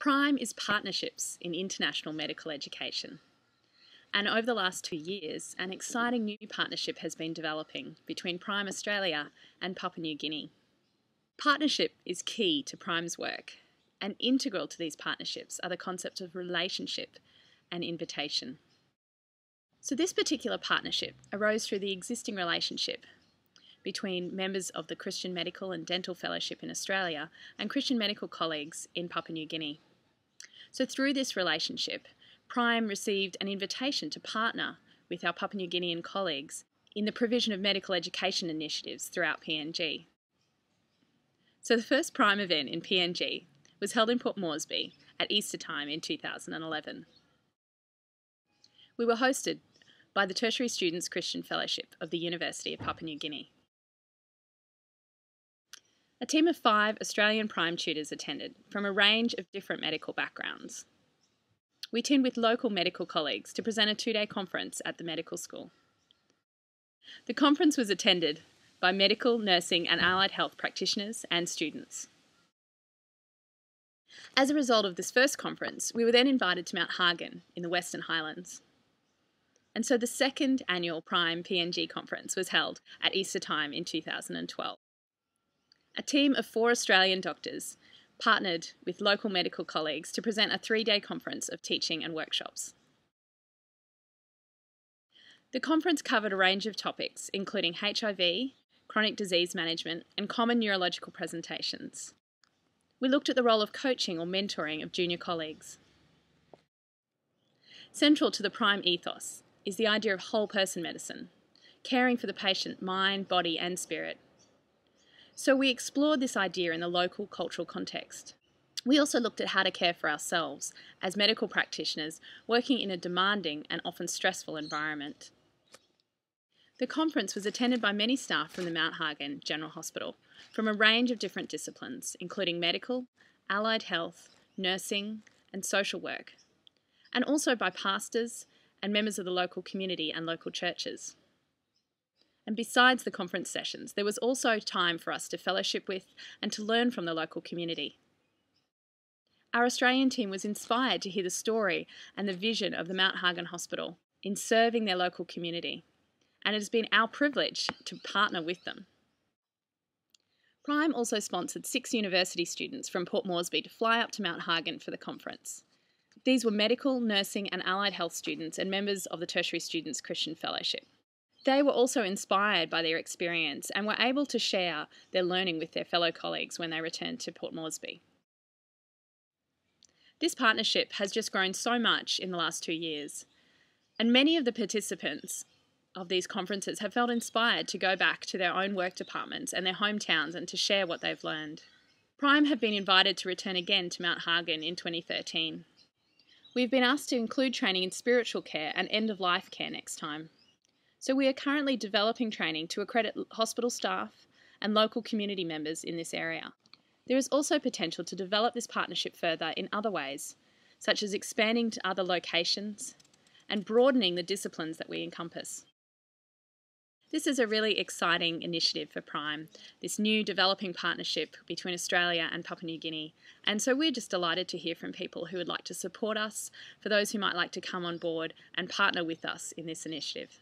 PRiME is Partnerships in International Medical Education. And over the last 2 years, an exciting new partnership has been developing between PRiME Australia and Papua New Guinea. Partnership is key to PRiME's work, and integral to these partnerships are the concepts of relationship and invitation. So this particular partnership arose through the existing relationship between members of the Christian Medical and Dental Fellowship in Australia and Christian medical colleagues in Papua New Guinea. So through this relationship, PRiME received an invitation to partner with our Papua New Guinean colleagues in the provision of medical education initiatives throughout PNG. So the first PRiME event in PNG was held in Port Moresby at Easter time in 2011. We were hosted by the Tertiary Students Christian Fellowship of the University of Papua New Guinea. A team of 5 Australian PRiME tutors attended from a range of different medical backgrounds. We teamed with local medical colleagues to present a 2-day conference at the medical school. The conference was attended by medical, nursing and allied health practitioners and students. As a result of this first conference, we were then invited to Mount Hagen in the Western Highlands. And so the second annual PRiME PNG conference was held at Easter time in 2012. A team of 4 Australian doctors partnered with local medical colleagues to present a 3-day conference of teaching and workshops. The conference covered a range of topics, including HIV, chronic disease management, and common neurological presentations. We looked at the role of coaching or mentoring of junior colleagues. Central to the PRiME ethos is the idea of whole person medicine, caring for the patient mind, body, and spirit. So we explored this idea in the local cultural context. We also looked at how to care for ourselves as medical practitioners working in a demanding and often stressful environment. The conference was attended by many staff from the Mount Hagen General Hospital from a range of different disciplines, including medical, allied health, nursing, and social work, and also by pastors and members of the local community and local churches. And besides the conference sessions, there was also time for us to fellowship with and to learn from the local community. Our Australian team was inspired to hear the story and the vision of the Mount Hagen Hospital in serving their local community, and it has been our privilege to partner with them. PRiME also sponsored 6 university students from Port Moresby to fly up to Mount Hagen for the conference. These were medical, nursing and allied health students and members of the Tertiary Students Christian Fellowship. They were also inspired by their experience and were able to share their learning with their fellow colleagues when they returned to Port Moresby. This partnership has just grown so much in the last 2 years, and many of the participants of these conferences have felt inspired to go back to their own work departments and their hometowns and to share what they've learned. PRiME have been invited to return again to Mount Hagen in 2013. We've been asked to include training in spiritual care and end-of-life care next time. So we are currently developing training to accredit hospital staff and local community members in this area. There is also potential to develop this partnership further in other ways, such as expanding to other locations and broadening the disciplines that we encompass. This is a really exciting initiative for PRiME, this new developing partnership between Australia and Papua New Guinea, and so we're just delighted to hear from people who would like to support us, for those who might like to come on board and partner with us in this initiative.